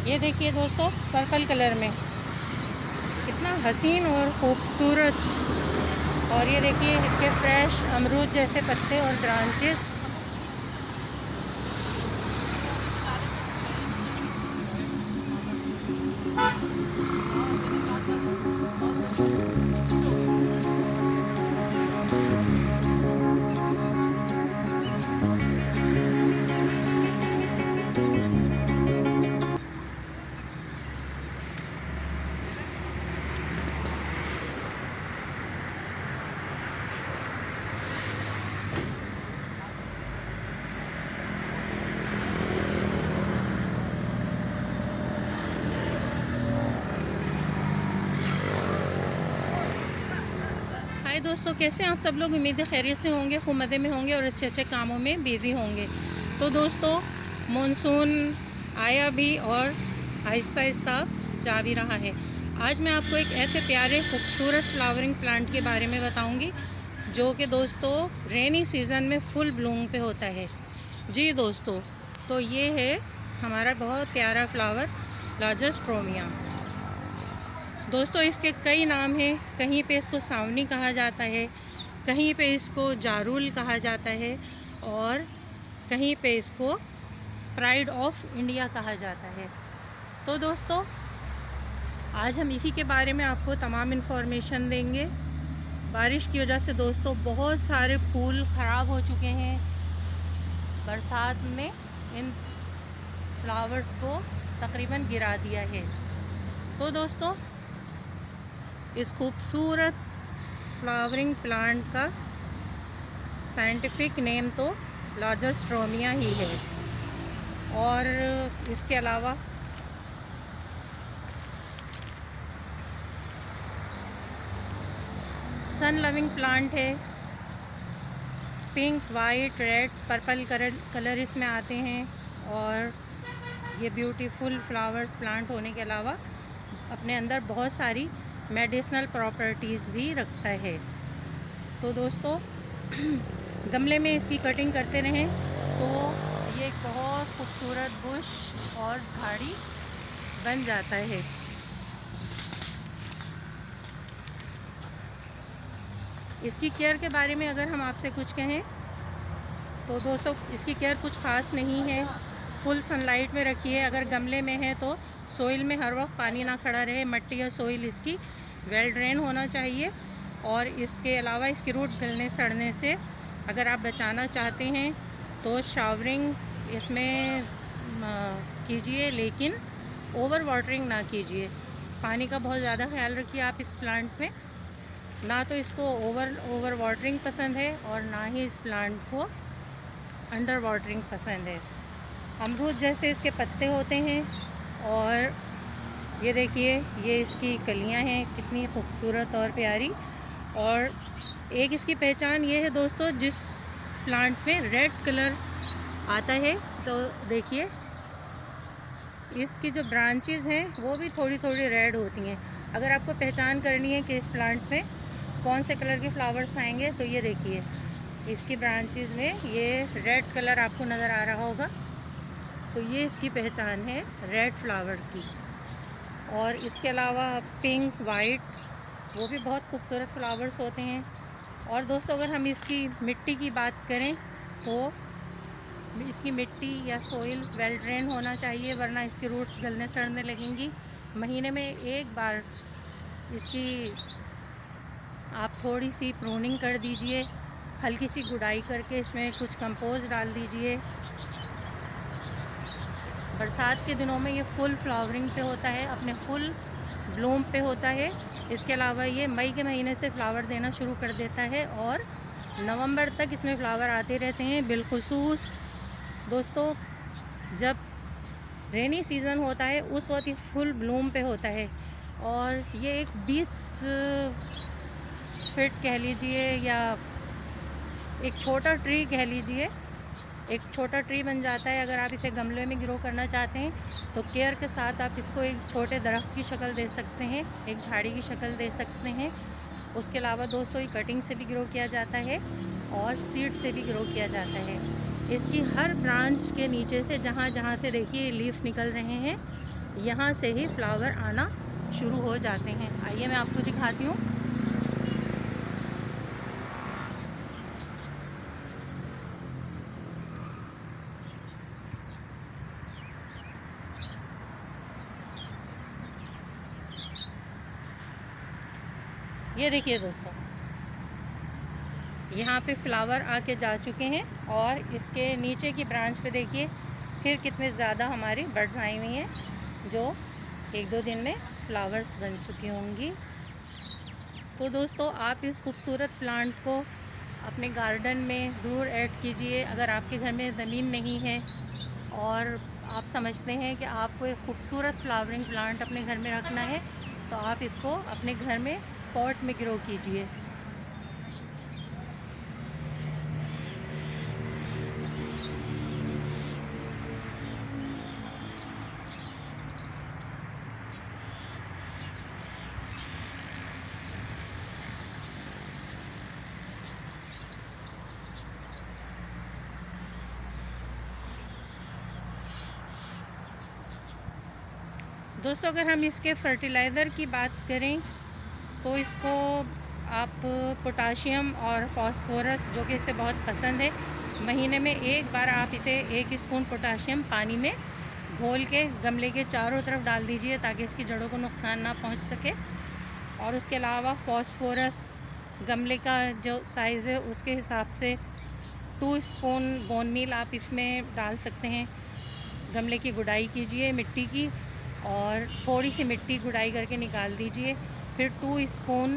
ये देखिए दोस्तों, पर्पल कलर में कितना हसीन और खूबसूरत। और ये देखिए इसके फ्रेश अमरूद जैसे पत्ते और ब्रांचेस। हाय दोस्तों, कैसे हैं आप सब लोग। उम्मीद है खैरियत से होंगे, खूब मज़े में होंगे और अच्छे अच्छे कामों में बिज़ी होंगे। तो दोस्तों, मानसून आया भी और आहिस्ता आहिस्ता जा भी रहा है। आज मैं आपको एक ऐसे प्यारे खूबसूरत फ्लावरिंग प्लांट के बारे में बताऊंगी जो कि दोस्तों रेनी सीज़न में फुल ब्लूम पे होता है। जी दोस्तों, तो ये है हमारा बहुत प्यारा फ्लावर लार्जोस्ट्रोमिया। दोस्तों इसके कई नाम हैं। कहीं पे इसको सावनी कहा जाता है, कहीं पे इसको जारुल कहा जाता है और कहीं पे इसको प्राइड ऑफ इंडिया कहा जाता है। तो दोस्तों आज हम इसी के बारे में आपको तमाम इन्फॉर्मेशन देंगे। बारिश की वजह से दोस्तों बहुत सारे फूल ख़राब हो चुके हैं। बरसात ने इन फ्लावर्स को तकरीबन गिरा दिया है। तो दोस्तों इस खूबसूरत फ्लावरिंग प्लांट का साइंटिफिक नेम तो लार्जोस्ट्रोमिया ही है। और इसके अलावा सन लविंग प्लांट है। Pink, white, red, purple colour इसमें आते हैं। और ये ब्यूटीफुल फ्लावर्स प्लांट होने के अलावा अपने अंदर बहुत सारी मेडिसिनल प्रॉपर्टीज़ भी रखता है। तो दोस्तों गमले में इसकी कटिंग करते रहें तो ये एक बहुत खूबसूरत बुश और झाड़ी बन जाता है। इसकी केयर के बारे में अगर हम आपसे कुछ कहें तो दोस्तों इसकी केयर कुछ ख़ास नहीं है। फुल सनलाइट में रखिए। अगर गमले में है तो सोइल में हर वक्त पानी ना खड़ा रहे। मिट्टी या सोइल इसकी वेल ड्रेन होना चाहिए। और इसके अलावा इसकी रूट गलने सड़ने से अगर आप बचाना चाहते हैं तो शावरिंग इसमें कीजिए, लेकिन ओवर वाटरिंग ना कीजिए। पानी का बहुत ज़्यादा ख्याल रखिए आप इस प्लांट में। ना तो इसको ओवर वाटरिंग पसंद है और ना ही इस प्लांट को अंडर वाटरिंग पसंद है। अमरूद जैसे इसके पत्ते होते हैं। और ये देखिए ये इसकी कलियां हैं कितनी खूबसूरत और प्यारी। और एक इसकी पहचान ये है दोस्तों, जिस प्लांट में रेड कलर आता है तो देखिए इसकी जो ब्रांचेस हैं वो भी थोड़ी थोड़ी रेड होती हैं। अगर आपको पहचान करनी है कि इस प्लांट में कौन से कलर के फ्लावर्स आएंगे तो ये देखिए इसकी ब्रांचेस में ये रेड कलर आपको नज़र आ रहा होगा। तो ये इसकी पहचान है रेड फ्लावर की। और इसके अलावा पिंक, वाइट, वो भी बहुत खूबसूरत फ्लावर्स होते हैं। और दोस्तों अगर हम इसकी मिट्टी की बात करें तो इसकी मिट्टी या सोइल वेल ड्रेन होना चाहिए, वरना इसकी रूट्स गलने सड़ने लगेंगी। महीने में एक बार इसकी आप थोड़ी सी प्रूनिंग कर दीजिए। हल्की सी गुड़ाई करके इसमें कुछ कंपोस्ट डाल दीजिए। बरसात के दिनों में ये फुल फ्लावरिंग पे होता है, अपने फुल ब्लूम पे होता है। इसके अलावा ये मई के महीने से फ्लावर देना शुरू कर देता है और नवंबर तक इसमें फ्लावर आते रहते हैं। बिलखुसूस दोस्तों जब रेनी सीज़न होता है उस वक्त ये फुल ब्लूम पे होता है। और ये एक 20 फीट कह लीजिए या एक छोटा ट्री कह लीजिए, एक छोटा ट्री बन जाता है। अगर आप इसे गमले में ग्रो करना चाहते हैं तो केयर के साथ आप इसको एक छोटे दरख्त की शक्ल दे सकते हैं, एक झाड़ी की शक्ल दे सकते हैं। उसके अलावा दोस्तों ये कटिंग से भी ग्रो किया जाता है और सीड से भी ग्रो किया जाता है। इसकी हर ब्रांच के नीचे से जहाँ जहाँ से देखिए लीफ निकल रहे हैं यहाँ से ही फ्लावर आना शुरू हो जाते हैं। आइए मैं आपको दिखाती हूँ। ये देखिए दोस्तों, यहाँ पे फ्लावर आके जा चुके हैं और इसके नीचे की ब्रांच पे देखिए फिर कितने ज़्यादा हमारी बर्ड्स आई हुई हैं, जो 1-2 दिन में फ्लावर्स बन चुकी होंगी। तो दोस्तों, आप इस खूबसूरत प्लांट को अपने गार्डन में ज़रूर ऐड कीजिए। अगर आपके घर में ज़मीन नहीं है और आप समझते हैं कि आपको एक खूबसूरत फ्लावरिंग प्लांट अपने घर में रखना है, तो आप इसको अपने घर में पॉट में ग्रो कीजिए। दोस्तों, अगर हम इसके फर्टिलाइज़र की बात करें तो इसको आप पोटाशियम और फास्फोरस, जो कि इसे बहुत पसंद है, महीने में एक बार आप इसे 1 स्पून पोटाशियम पानी में घोल के गमले के चारों तरफ डाल दीजिए, ताकि इसकी जड़ों को नुकसान ना पहुंच सके। और उसके अलावा फास्फोरस, गमले का जो साइज़ है उसके हिसाब से 2 स्पून बोन मील आप इसमें डाल सकते हैं। गमले की गुड़ाई कीजिए मिट्टी की, और थोड़ी सी मिट्टी गुड़ाई करके निकाल दीजिए। फिर 2 स्पून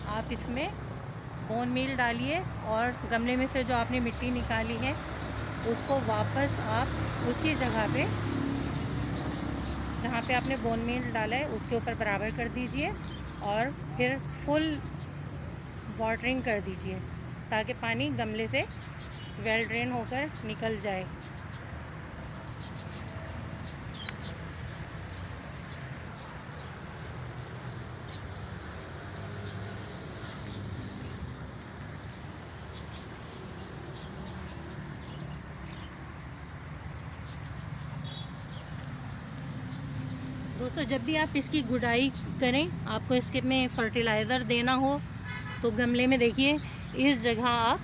आप इसमें बोन मील डालिए, और गमले में से जो आपने मिट्टी निकाली है उसको वापस आप उसी जगह पे जहाँ पे आपने बोन मील डाला है उसके ऊपर बराबर कर दीजिए, और फिर फुल वाटरिंग कर दीजिए, ताकि पानी गमले से वेल ड्रेन होकर निकल जाए। दोस्तों, जब भी आप इसकी गुड़ाई करें, आपको इसके में फर्टिलाइज़र देना हो, तो गमले में देखिए इस जगह आप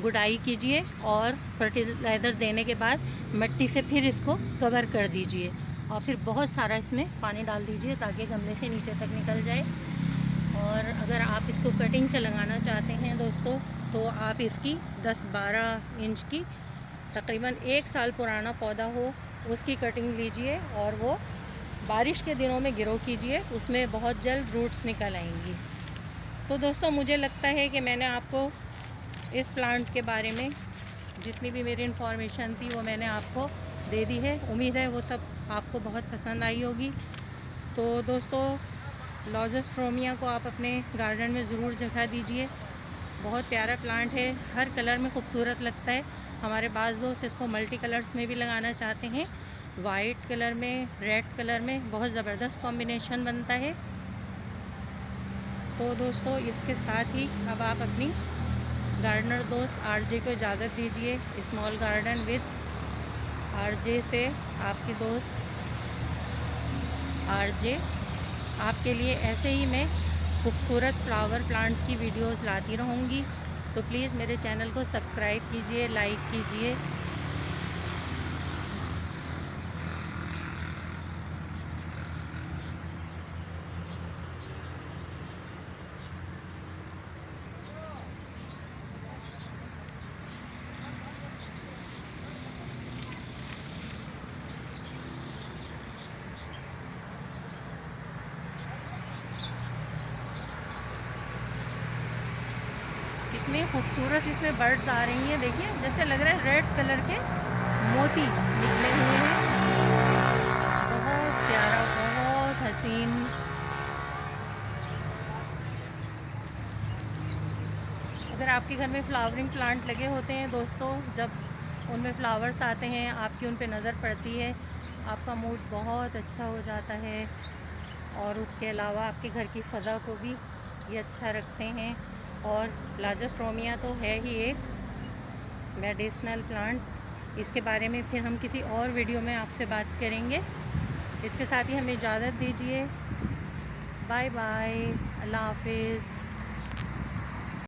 गुड़ाई कीजिए, और फर्टिलाइज़र देने के बाद मिट्टी से फिर इसको कवर कर दीजिए, और फिर बहुत सारा इसमें पानी डाल दीजिए ताकि गमले से नीचे तक निकल जाए। और अगर आप इसको कटिंग से लगाना चाहते हैं दोस्तों, तो आप इसकी 10-12 इंच की, तकरीबन 1 साल पुराना पौधा हो, उसकी कटिंग लीजिए और वो बारिश के दिनों में ग्रो कीजिए, उसमें बहुत जल्द रूट्स निकल आएंगी। तो दोस्तों, मुझे लगता है कि मैंने आपको इस प्लांट के बारे में जितनी भी मेरी इन्फॉर्मेशन थी वो मैंने आपको दे दी है। उम्मीद है वो सब आपको बहुत पसंद आई होगी। तो दोस्तों, लॉज़ोस्ट्रोमिया को आप अपने गार्डन में ज़रूर जगह दीजिए। बहुत प्यारा प्लांट है, हर कलर में खूबसूरत लगता है। हमारे बाज़ दोस्त इसको मल्टी कलर्स में भी लगाना चाहते हैं, वाइट कलर में, रेड कलर में, बहुत ज़बरदस्त कॉम्बिनेशन बनता है। तो दोस्तों, इसके साथ ही अब आप अपनी गार्डनर दोस्त आरजे को इजाज़त दीजिए। स्मॉल गार्डन विद आरजे से आपकी दोस्त आरजे। आपके लिए ऐसे ही मैं खूबसूरत फ्लावर प्लांट्स की वीडियोस लाती रहूँगी। तो प्लीज़ मेरे चैनल को सब्सक्राइब कीजिए, लाइक कीजिए। कितने खूबसूरत इसमें बर्ड्स आ रही हैं, देखिए जैसे लग रहा है रेड कलर के मोती निकले हुए हैं। बहुत प्यारा, बहुत हसीन। अगर आपके घर में फ्लावरिंग प्लांट लगे होते हैं दोस्तों, जब उनमें फ्लावर्स आते हैं, आपकी उन पे नज़र पड़ती है, आपका मूड बहुत अच्छा हो जाता है। और उसके अलावा आपके घर की फ़ज़ा को भी ये अच्छा रखते हैं। और लॉज़ोस्ट्रोमिया तो है ही एक मेडिसिनल प्लांट। इसके बारे में फिर हम किसी और वीडियो में आपसे बात करेंगे। इसके साथ ही हमें इजाज़त दीजिए। बाय बाय, अल्लाह हाफिज़।